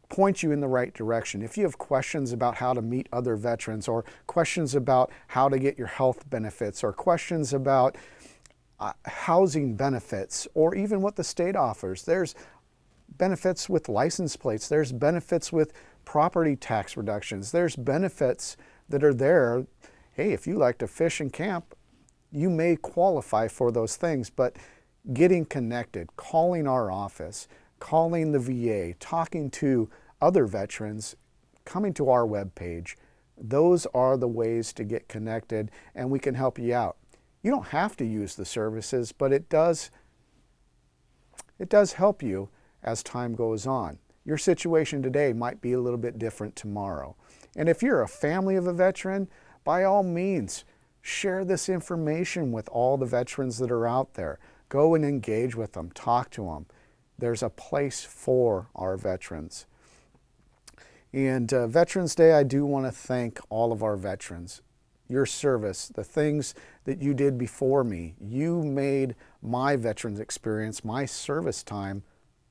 point you in the right direction. If you have questions about how to meet other veterans, or questions about how to get your health benefits, or questions about housing benefits, or even what the state offers, there's benefits with license plates, there's benefits with property tax reductions, there's benefits that are there. Hey, if you like to fish and camp, you may qualify for those things, but getting connected, calling our office, calling the VA, talking to other veterans, coming to our webpage, those are the ways to get connected, and we can help you out. You don't have to use the services, but it does help you as time goes on. Your situation today might be a little bit different tomorrow. And if you're a family of a veteran, by all means, share this information with all the veterans that are out there. Go and engage with them, talk to them. There's a place for our veterans. And Veterans Day, I do want to thank all of our veterans. Your service, the things that you did before me, you made my veterans experience, my service time,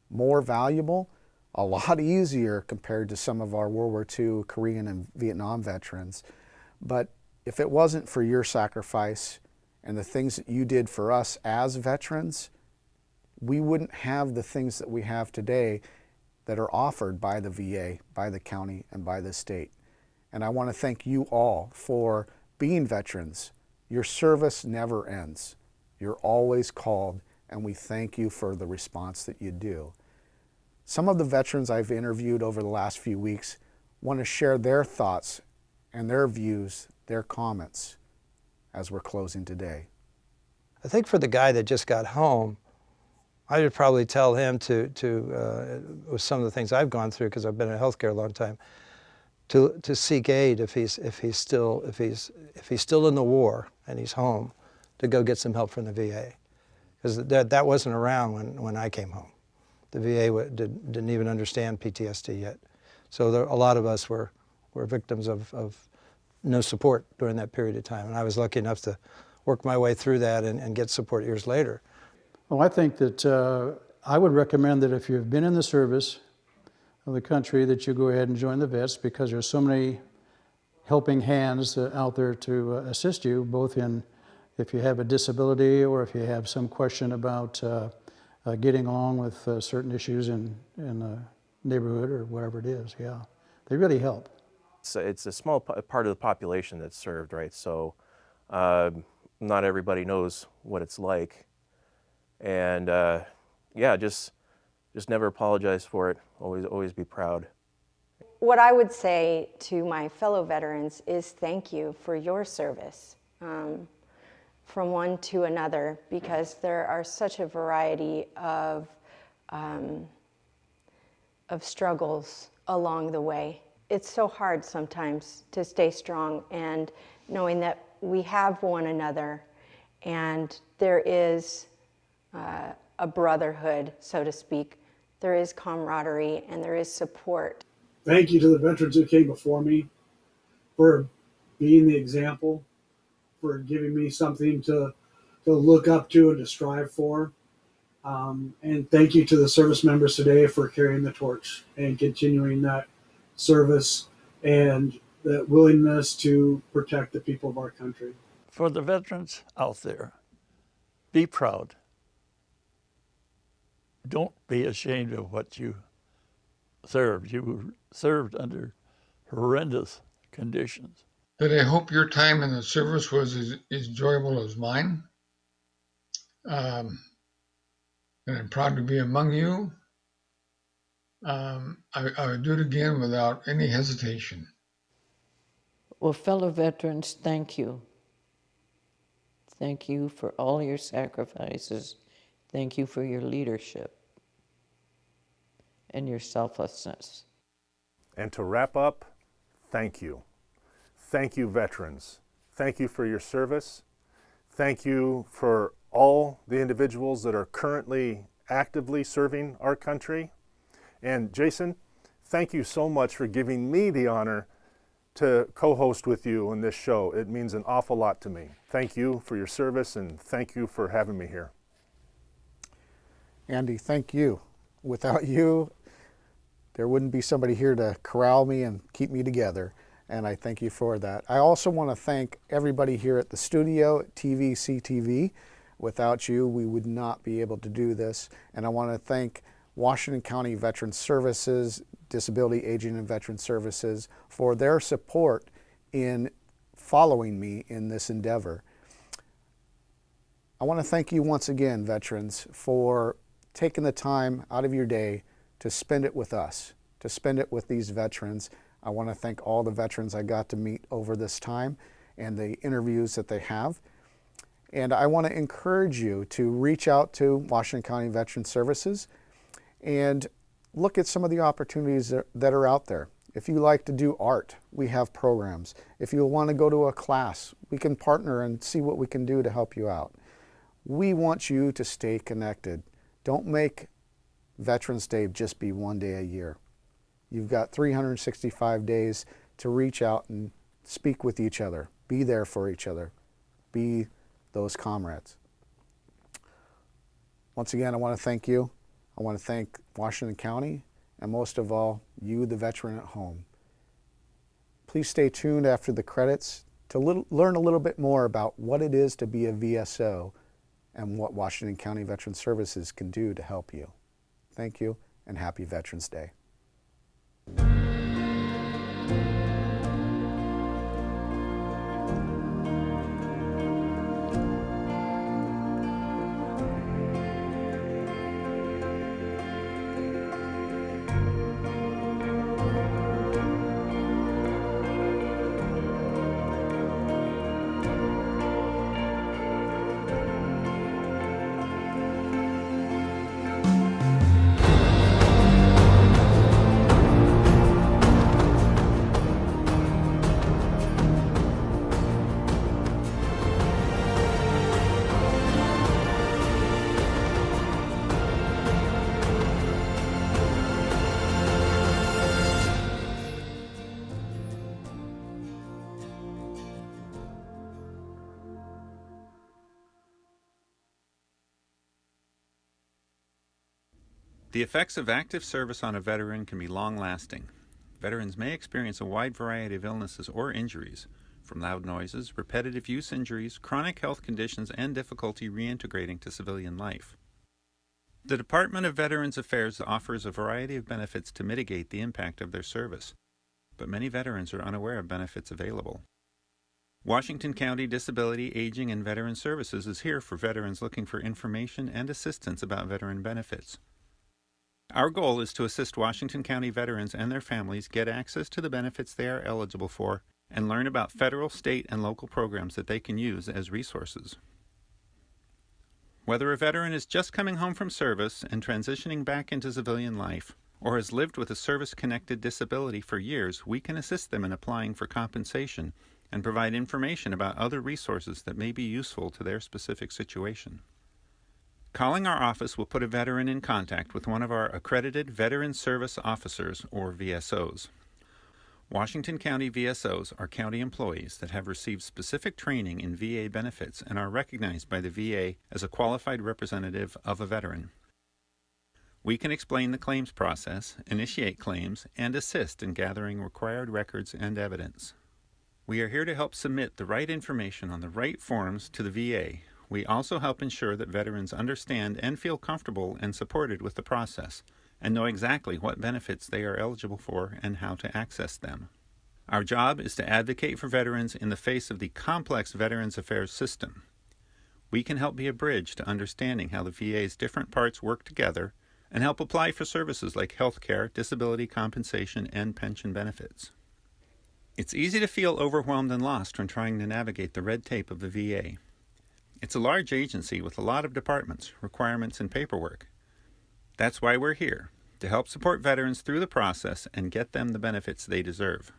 more valuable, a lot easier compared to some of our World War II, Korean, and Vietnam veterans. But if it wasn't for your sacrifice and the things that you did for us as veterans, we wouldn't have the things that we have today that are offered by the VA, by the county, and by the state. And I want to thank you all for being veterans. Your service never ends. You're always called, and we thank you for the response that you do. Some of the veterans I've interviewed over the last few weeks want to share their thoughts and their views, their comments, as we're closing today. I think for the guy that just got home, I would probably tell him with some of the things I've gone through, because I've been in healthcare a long time, to seek aid if he's still in the war and he's home, to go get some help from the VA, because that wasn't around when I came home. The VA didn't even understand PTSD yet, so a lot of us were victims of no support during that period of time, and I was lucky enough to work my way through that and get support years later. Well, I think that I would recommend that if you've been in the service of the country, that you go ahead and join the vets, because there's so many helping hands out there to assist you, both in if you have a disability or if you have some question about getting along with certain issues in a neighborhood or whatever it is. Yeah, they really help. It's a small part of the population that's served, right? So not everybody knows what it's like. And yeah, just never apologize for it. Always be proud. What I would say to my fellow veterans is thank you for your service from one to another, because there are such a variety of struggles along the way. It's so hard sometimes to stay strong, and knowing that we have one another and there is a brotherhood, so to speak. There is camaraderie and there is support. Thank you to the veterans who came before me for being the example, for giving me something to look up to and to strive for. And thank you to the service members today for carrying the torch and continuing that service and that willingness to protect the people of our country. For the veterans out there, be proud. Don't be ashamed of what you served. You served under horrendous conditions. That I hope your time in the service was as enjoyable as mine. And I'm proud to be among you. I would do it again without any hesitation. Well, fellow veterans, thank you. Thank you for all your sacrifices. Thank you for your leadership and your selflessness. And to wrap up, thank you. Thank you, veterans. Thank you for your service. Thank you for all the individuals that are currently actively serving our country. And Jason, thank you so much for giving me the honor to co-host with you on this show. It means an awful lot to me. Thank you for your service, and thank you for having me here. Andy, thank you. Without you, there wouldn't be somebody here to corral me and keep me together, and I thank you for that. I also want to thank everybody here at the studio at TVCTV. Without you, we would not be able to do this, and I want to thank Washington County Veteran Services, Disability, Aging, and Veteran Services for their support in following me in this endeavor. I want to thank you once again, veterans, for taking the time out of your day to spend it with us, to spend it with these veterans. I want to thank all the veterans I got to meet over this time and the interviews that they have. And I want to encourage you to reach out to Washington County Veteran Services and look at some of the opportunities that are out there. If you like to do art, we have programs. If you want to go to a class, we can partner and see what we can do to help you out. We want you to stay connected. Don't make Veterans Day just be one day a year. You've got 365 days to reach out and speak with each other, be there for each other, be those comrades. Once again, I want to thank you. I want to thank Washington County, and most of all, you, the veteran at home. Please stay tuned after the credits to learn a little bit more about what it is to be a VSO and what Washington County Veteran Services can do to help you. Thank you, and happy Veterans Day. The effects of active service on a veteran can be long-lasting. Veterans may experience a wide variety of illnesses or injuries, from loud noises, repetitive use injuries, chronic health conditions, and difficulty reintegrating to civilian life. The Department of Veterans Affairs offers a variety of benefits to mitigate the impact of their service, but many veterans are unaware of benefits available. Washington County Disability, Aging, and Veteran Services is here for veterans looking for information and assistance about veteran benefits. Our goal is to assist Washington County veterans and their families get access to the benefits they are eligible for and learn about federal, state, and local programs that they can use as resources. Whether a veteran is just coming home from service and transitioning back into civilian life, or has lived with a service-connected disability for years, we can assist them in applying for compensation and provide information about other resources that may be useful to their specific situation. Calling our office will put a veteran in contact with one of our accredited Veteran Service Officers, or VSOs. Washington County VSOs are county employees that have received specific training in VA benefits and are recognized by the VA as a qualified representative of a veteran. We can explain the claims process, initiate claims, and assist in gathering required records and evidence. We are here to help submit the right information on the right forms to the VA. We also help ensure that veterans understand and feel comfortable and supported with the process, and know exactly what benefits they are eligible for and how to access them. Our job is to advocate for veterans in the face of the complex Veterans Affairs system. We can help be a bridge to understanding how the VA's different parts work together and help apply for services like health care, disability compensation, and pension benefits. It's easy to feel overwhelmed and lost when trying to navigate the red tape of the VA. It's a large agency with a lot of departments, requirements, and paperwork. That's why we're here, to help support veterans through the process and get them the benefits they deserve.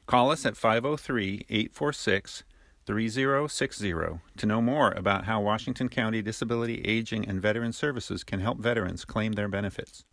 Call us at 503-846-3060 to know more about how Washington County Disability, Aging, and Veteran Services can help veterans claim their benefits.